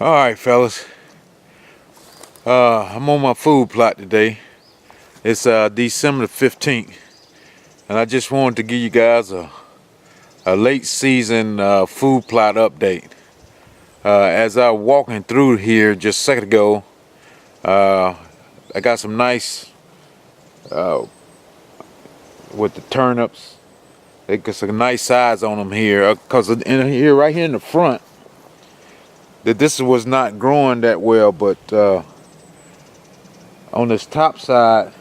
Alright, fellas. I'm on my food plot today. It's December the 15th, and I just wanted to give you guys a late season food plot update. As I was walking through here just a second ago, I got some nice with the turnips. They got some nice size on them here, because in here, right here in the front, that this was not growing that well, but on this top side,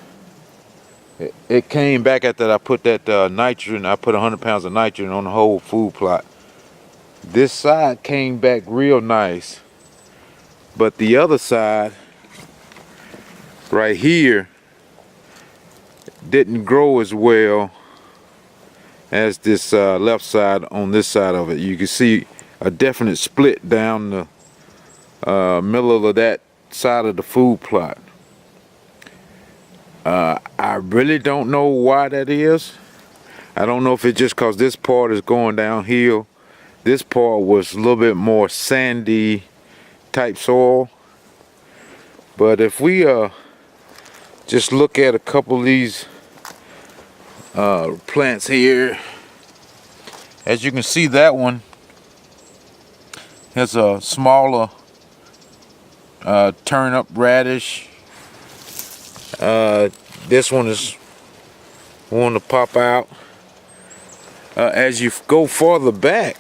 it came back after I put that nitrogen. I put 100 pounds of nitrogen on the whole food plot. This side came back real nice, but the other side right here didn't grow as well as this left side on this side of it. You can see a definite split down the middle of that side of the food plot. I really don't know why that is. I don't know if it's just because this part is going downhill. This part was a little bit more sandy type soil. But if we just look at a couple of these plants here, as you can see, that one has a smaller turnip radish. This one is wanting to pop out. As you go farther back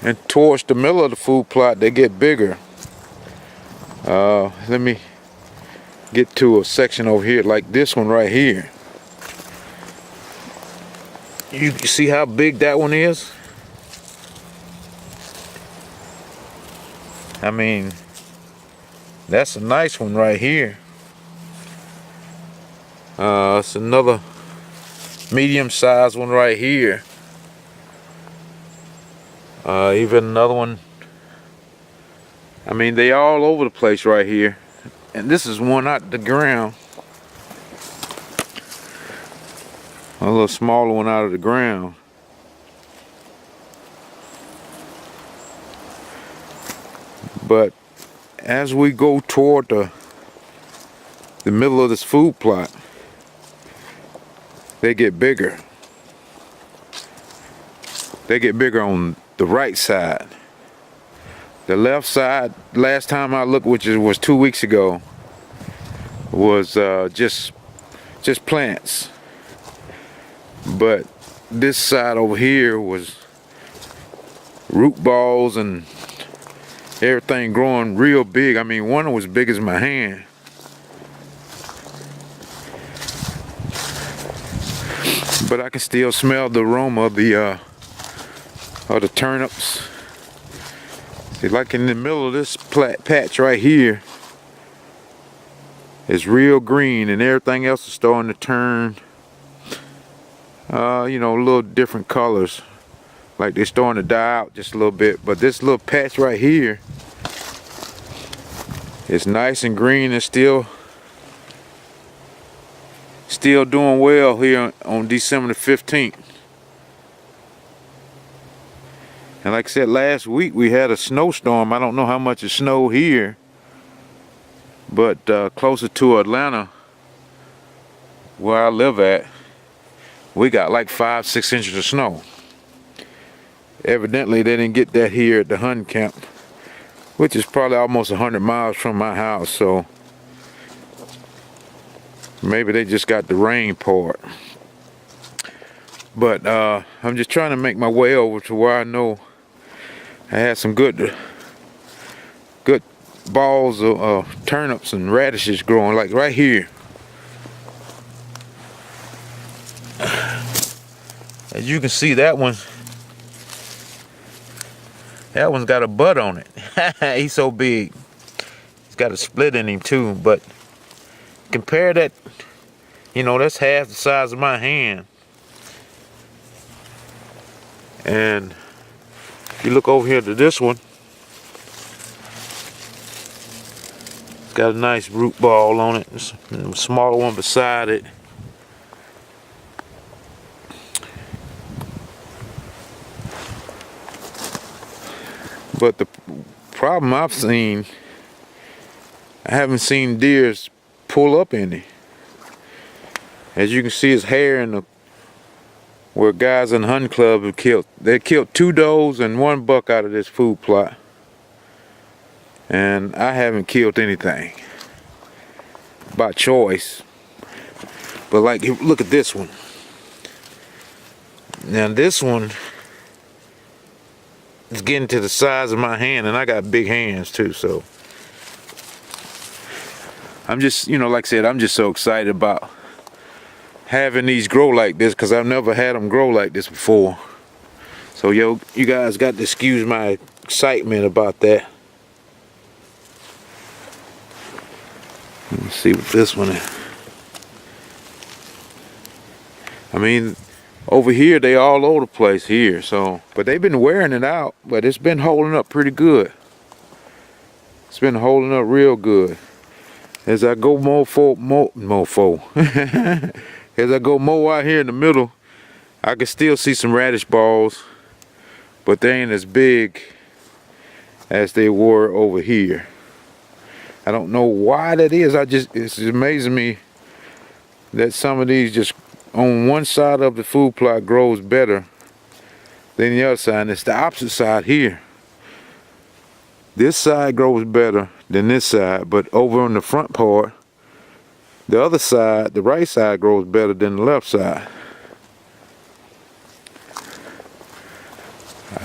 and towards the middle of the food plot, they get bigger. Let me get to a section over here like this one right here. You see how big that one is? I mean, that's a nice one right here. It's another medium-sized one right here. Even another one. I mean, they all over the place right here. And this is one out the ground. A little smaller one out of the ground. But as we go toward the middle of this food plot, they get bigger. They get bigger on the right side. The left side, last time I looked, which was 2 weeks ago, was just plants. But this side over here was root balls and everything growing real big. I mean, one was big as my hand. But I can still smell the aroma of the turnips. See, like in the middle of this patch right here, it's real green, and everything else is starting to turn, you know, a little different colors. Like they're starting to die out just a little bit. But this little patch right here is nice and green and still doing well here on December the 15th. And like I said, last week we had a snowstorm. I don't know how much it snowed here, but closer to Atlanta, where I live at, we got like 5-6 inches of snow. Evidently they didn't get that here at the hunting camp, which is probably almost 100 miles from my house, so maybe they just got the rain part. But I'm just trying to make my way over to where I know I had some good balls of turnips and radishes growing, like right here. As you can see, that one's got a bud on it. He's so big. He's got a split in him too, but compare that, you know, that's half the size of my hand. And if you look over here to this one, it's got a nice root ball on it. There's a smaller one beside it. But the problem I've seen, I haven't seen deers pull up any. As you can see, his hair in the where guys in the hunting club have killed. They killed 2 does and 1 buck out of this food plot. And I haven't killed anything by choice. But like, look at this one. Now this one is getting to the size of my hand, and I got big hands too, so I'm just, like I said, I'm just so excited about having these grow like this, because I've never had them grow like this before. So you guys got to excuse my excitement about that. Let's see what this one is. I mean, over here they all over the place here, so, but they've been wearing it out, but it's been holding up pretty good. It's been holding up real good. As I go as I go mow out here in the middle, I can still see some radish balls, but they ain't as big as they were over here. I don't know why that is. It's amazing me that some of these just on one side of the food plot grows better than the other side, and it's the opposite side here. This side grows better than this side, but over on the front part, the other side, the right side, grows better than the left side.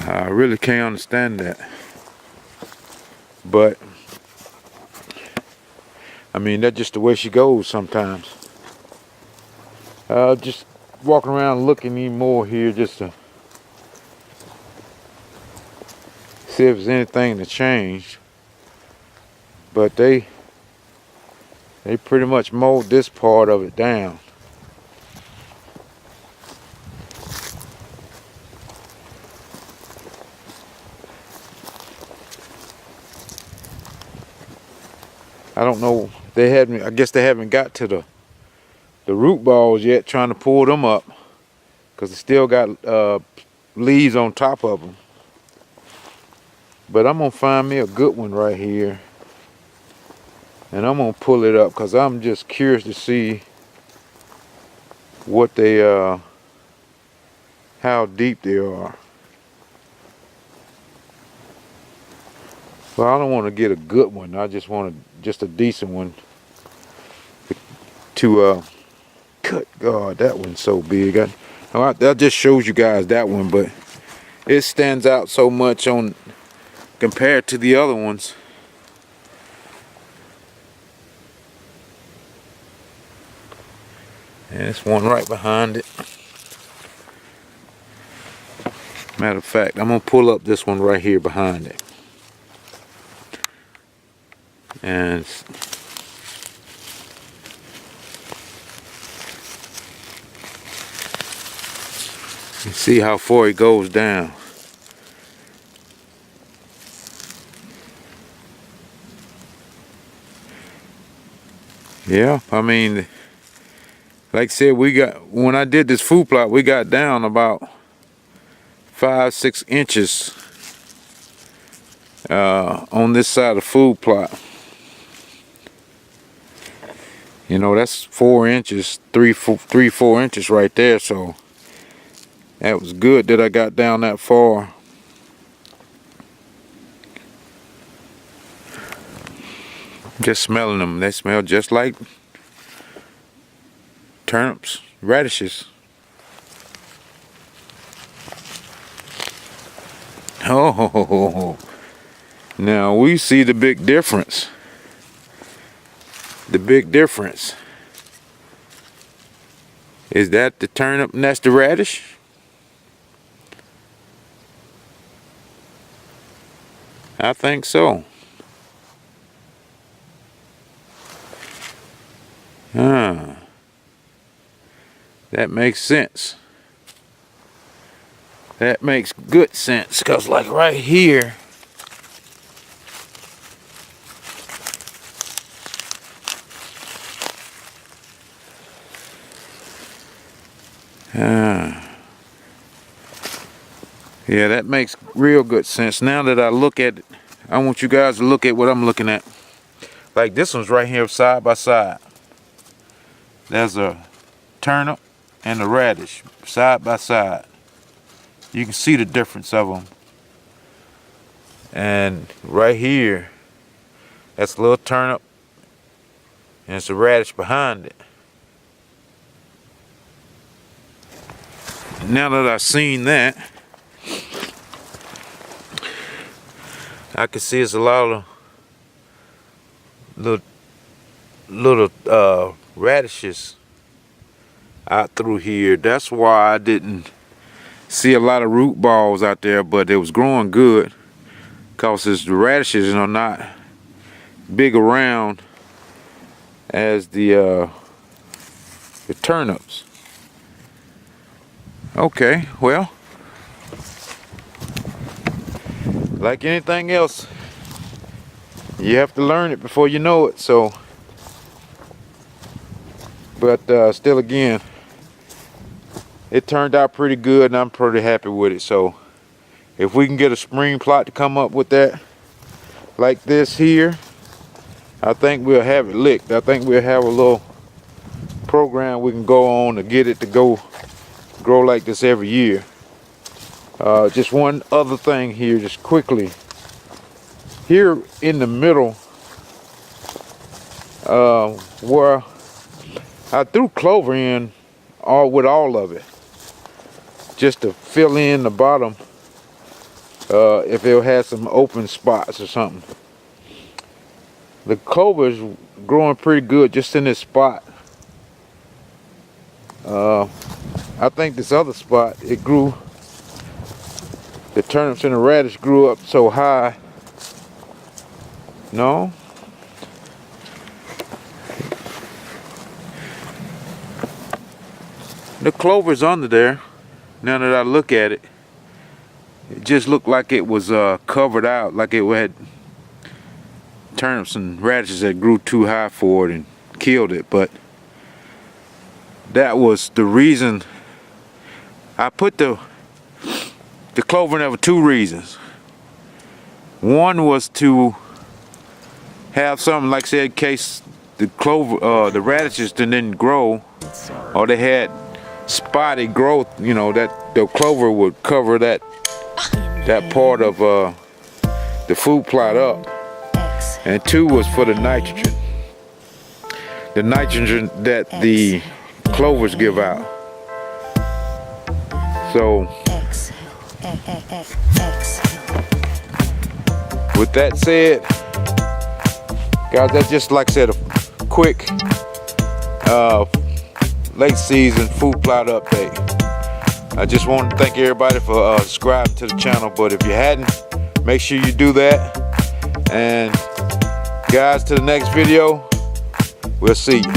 I really can't understand that. But I mean, that's just the way she goes sometimes. Just walking around looking even more here just to see if there's anything to change. But they pretty much mowed this part of it down. I don't know, I guess they haven't got to the root balls yet, trying to pull them up, because they still got leaves on top of them. But I'm gonna find me a good one right here, and I'm gonna pull it up, because I'm just curious to see what they how deep they are. Well, I don't want to get a good one. I just want just a decent one to cut. God, that one's so big. That just shows you guys that one, but it stands out so much on compared to the other ones. And this one right behind it. Matter of fact, I'm gonna pull up this one right here behind it. And see how far it goes down. Yeah, I mean, like I said, when I did this food plot, we got down about 5-6 inches on this side of the food plot. That's 4 inches, 3-4 inches right there. So that was good that I got down that far. Just smelling them, they smell just like turnips, radishes. Oh, now we see the big difference. The big difference. Is that the turnip and that's the radish? I think so. That makes sense. That makes good sense, because like right here, yeah, that makes real good sense. Now that I look at it I want you guys to look at what I'm looking at. Like this one's right here side by side. There's a turnip and a radish side by side. You can see the difference of them. And right here, that's a little turnip and it's a radish behind it. Now that I've seen that, I can see it's a lot of little radishes out through here. That's why I didn't see a lot of root balls out there, but it was growing good because the radishes are not big around as the turnips. Okay, well, like anything else, you have to learn it before you know it. So, but still, again, it turned out pretty good, and I'm pretty happy with it. So, if we can get a spring plot to come up with that, like this here, I think we'll have it licked. I think we'll have a little program we can go on to get it to grow like this every year. Just one other thing here, just quickly. Here in the middle, where I threw clover in with all of it, just to fill in the bottom, if it had some open spots or something. The clover is growing pretty good just in this spot. I think this other spot, it grew, the turnips and the radish grew up so high. No? The clover's under there. Now that I look at it, it just looked like it was covered out, like it had turnips and radishes that grew too high for it and killed it. But that was the reason I put the clover in there for two reasons. One was to have something, like I said, in case the clover, the radishes didn't grow, or they had spotty growth, you know, that the clover would cover that part of the food plot up. And two was for the nitrogen that the clovers give out. So with that said, guys, that's just, like I said, a quick late season food plot update. I just want to thank everybody for subscribing to the channel, but if you hadn't, make sure you do that. And guys, to the next video, we'll see you.